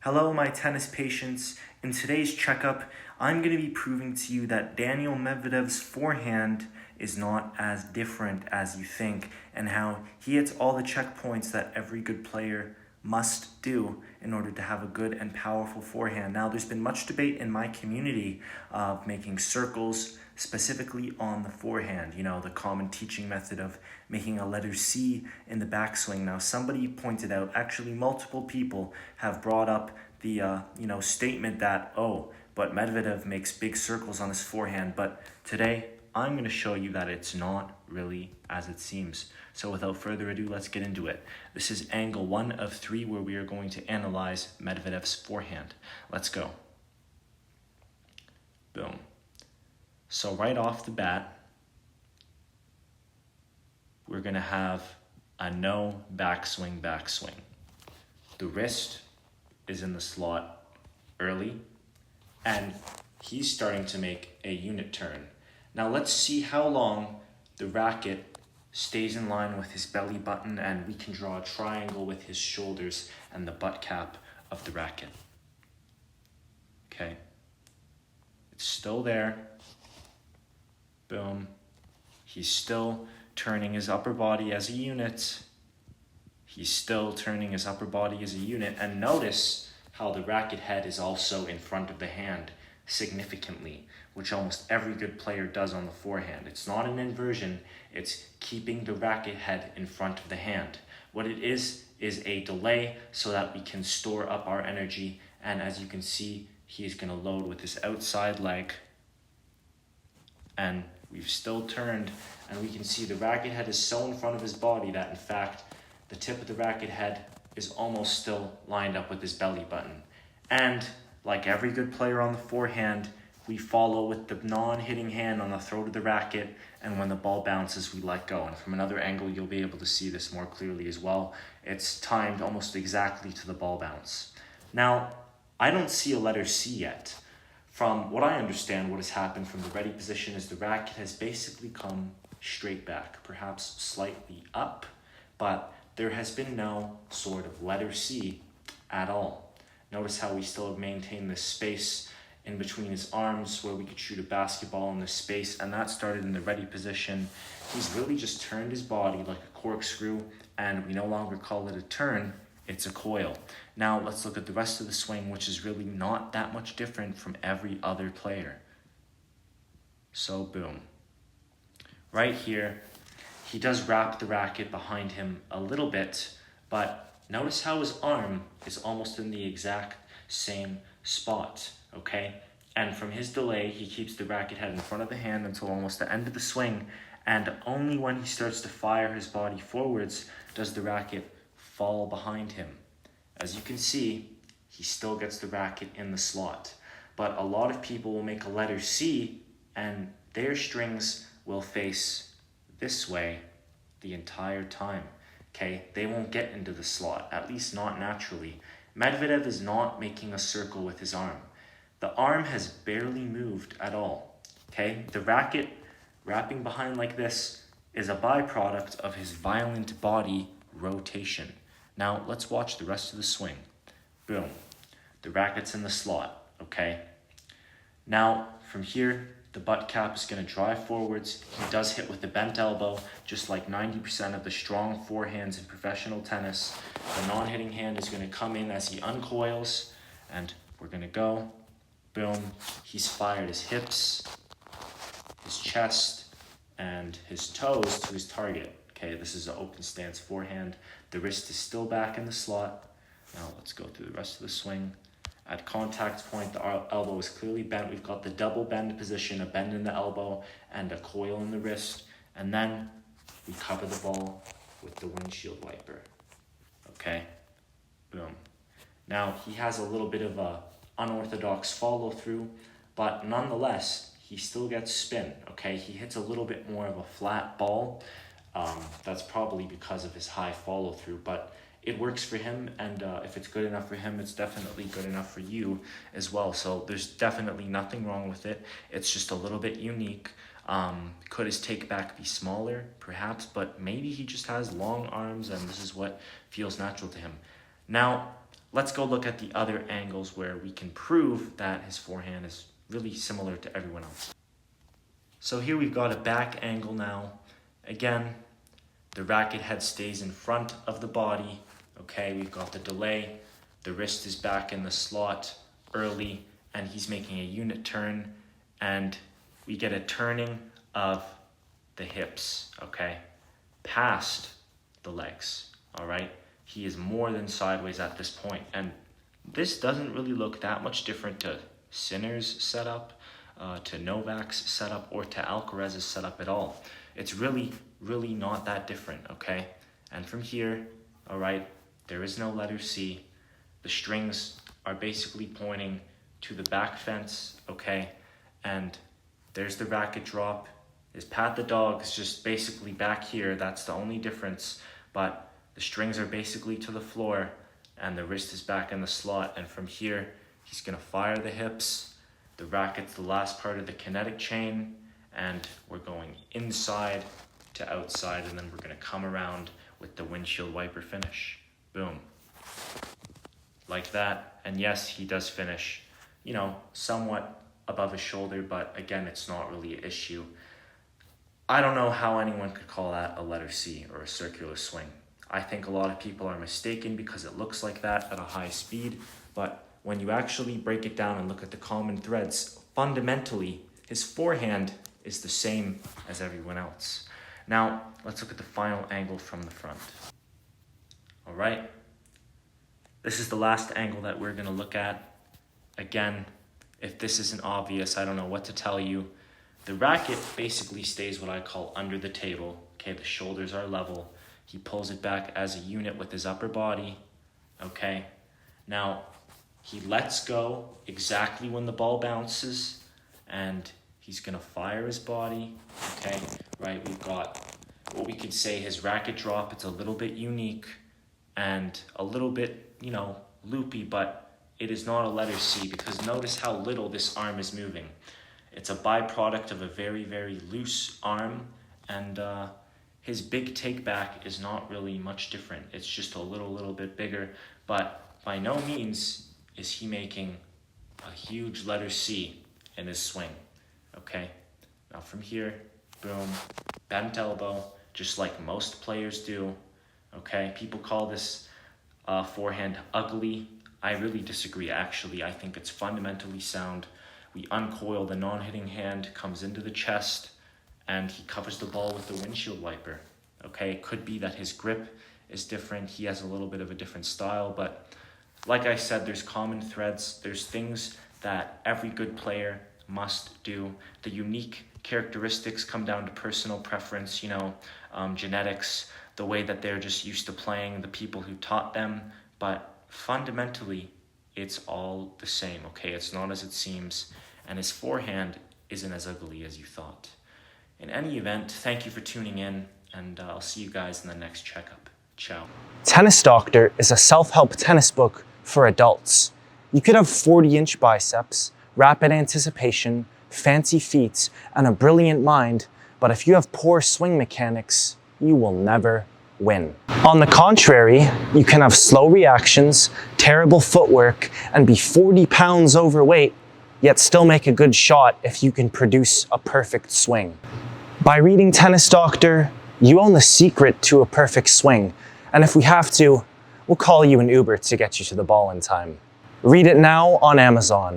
Hello, my tennis patients. In today's checkup, I'm going to be proving to you that Daniil Medvedev's forehand is not as different as you think, and how he hits all the checkpoints that every good player must do in order to have a good and powerful forehand. Now, there's been much debate in my community of making circles specifically on the forehand, the common teaching method of making a letter C in the backswing. Now, somebody pointed out, actually multiple people have brought up the statement that, but Medvedev makes big circles on his forehand. But today, I'm going to show you that it's not really as it seems. So without further ado, let's get into it. This is angle 1 of 3 where we are going to analyze Medvedev's forehand. Let's go. Boom. So right off the bat, we're going to have a no backswing. The wrist is in the slot early, and he's starting to make a unit turn. Now let's see how long the racket stays in line with his belly button, and we can draw a triangle with his shoulders and the butt cap of the racket. Okay. It's still there. Boom. He's still turning his upper body as a unit. He's still turning his upper body as a unit. And notice how the racket head is also in front of the hand significantly, which almost every good player does on the forehand. It's not an inversion, it's keeping the racket head in front of the hand. What it is a delay so that we can store up our energy. And as you can see, he's going to load with his outside leg. And we've still turned, and we can see the racket head is so in front of his body that, in fact, the tip of the racket head is almost still lined up with his belly button. And like every good player on the forehand, we follow with the non-hitting hand on the throat of the racket, and when the ball bounces, we let go. And from another angle, you'll be able to see this more clearly as well. It's timed almost exactly to the ball bounce. Now, I don't see a letter C yet. From what I understand, what has happened from the ready position is the racket has basically come straight back, perhaps slightly up, but there has been no sort of letter C at all. Notice how we still have maintained this space in between his arms where we could shoot a basketball in this space, and that started in the ready position. He's really just turned his body like a corkscrew, and we no longer call it a turn, it's a coil. Now let's look at the rest of the swing, which is really not that much different from every other player. So boom. Right here, he does wrap the racket behind him a little bit, but notice how his arm is almost in the exact same spot, okay? And from his delay, he keeps the racket head in front of the hand until almost the end of the swing, and only when he starts to fire his body forwards does the racket fall behind him. As you can see, he still gets the racket in the slot. But a lot of people will make a letter C, and their strings will face this way the entire time. Okay, they won't get into the slot, at least not naturally. Medvedev is not making a circle with his arm. The arm has barely moved at all. Okay, the racket wrapping behind like this is a byproduct of his violent body rotation. Now let's watch the rest of the swing. Boom, the racket's in the slot, okay? Now from here, the butt cap is going to drive forwards. He does hit with the bent elbow, just like 90% of the strong forehands in professional tennis. The non-hitting hand is going to come in as he uncoils, and we're going to go. Boom. He's fired his hips, his chest, and his toes to his target. Okay, this is an open stance forehand. The wrist is still back in the slot. Now let's go through the rest of the swing. At contact point, the elbow is clearly bent. We've got the double bend position, a bend in the elbow and a coil in the wrist. And then we cover the ball with the windshield wiper. Okay, boom. Now he has a little bit of a unorthodox follow through, but nonetheless, he still gets spin, okay? He hits a little bit more of a flat ball. That's probably because of his high follow through, but it works for him, and if it's good enough for him, it's definitely good enough for you as well. So there's definitely nothing wrong with it. It's just a little bit unique. Could his take back be smaller? Perhaps, but maybe he just has long arms and this is what feels natural to him. Now, let's go look at the other angles where we can prove that his forehand is really similar to everyone else. So here we've got a back angle now. Again, the racket head stays in front of the body. Okay, we've got the delay. The wrist is back in the slot early, and he's making a unit turn, and we get a turning of the hips, okay, past the legs, all right? He is more than sideways at this point, and this doesn't really look that much different to Sinner's setup, to Novak's setup, or to Alcaraz's setup at all. It's really not that different, okay? And from here, all right, there is no letter C. The strings are basically pointing to the back fence, okay? And there's the racket drop. His pat the dog is just basically back here. That's the only difference. But the strings are basically to the floor, and the wrist is back in the slot. And from here, he's gonna fire the hips. The racket's the last part of the kinetic chain, and we're going inside to outside, and then we're gonna come around with the windshield wiper finish. Boom. Like that. And yes, he does finish, you know, somewhat above his shoulder, but again, it's not really an issue. I don't know how anyone could call that a letter C or a circular swing. I think a lot of people are mistaken because it looks like that at a high speed, but when you actually break it down and look at the common threads, fundamentally, his forehand is the same as everyone else. Now, let's look at the final angle from the front. All right. This is the last angle that we're going to look at. Again, if this isn't obvious, I don't know what to tell you. The racket basically stays what I call under the table. Okay, the shoulders are level. He pulls it back as a unit with his upper body. Okay, now he lets go exactly when the ball bounces, and he's going to fire his body. Okay, right, we've got what we could say his racket drop. It's a little bit unique and a little bit, you know, loopy, but it is not a letter C because notice how little this arm is moving. It's a byproduct of a very loose arm, and his big take back is not really much different. It's just a little bit bigger, but by no means is he making a huge letter C in his swing. Okay, now from here, boom, bent elbow, just like most players do. Okay, people call this forehand ugly. I really disagree, actually. I think it's fundamentally sound. We uncoil the non-hitting hand, comes into the chest, and he covers the ball with the windshield wiper. Okay, it could be that his grip is different. He has a little bit of a different style, but like I said, there's common threads. There's things that every good player must do. The unique characteristics come down to personal preference, you know, genetics, the way that they're just used to playing, the people who taught them, but fundamentally, it's all the same, okay? It's not as it seems, and his forehand isn't as ugly as you thought. In any event, thank you for tuning in, and I'll see you guys in the next checkup. Ciao. Tennis Doctor is a self-help tennis book for adults. You could have 40-inch biceps, rapid anticipation, fancy feet, and a brilliant mind, but if you have poor swing mechanics, you will never win. On the contrary, you can have slow reactions, terrible footwork, and be 40 pounds overweight, yet still make a good shot if you can produce a perfect swing. By reading Tennis Doctor, you own the secret to a perfect swing, and if we have to, we'll call you an Uber to get you to the ball in time. Read it now on Amazon.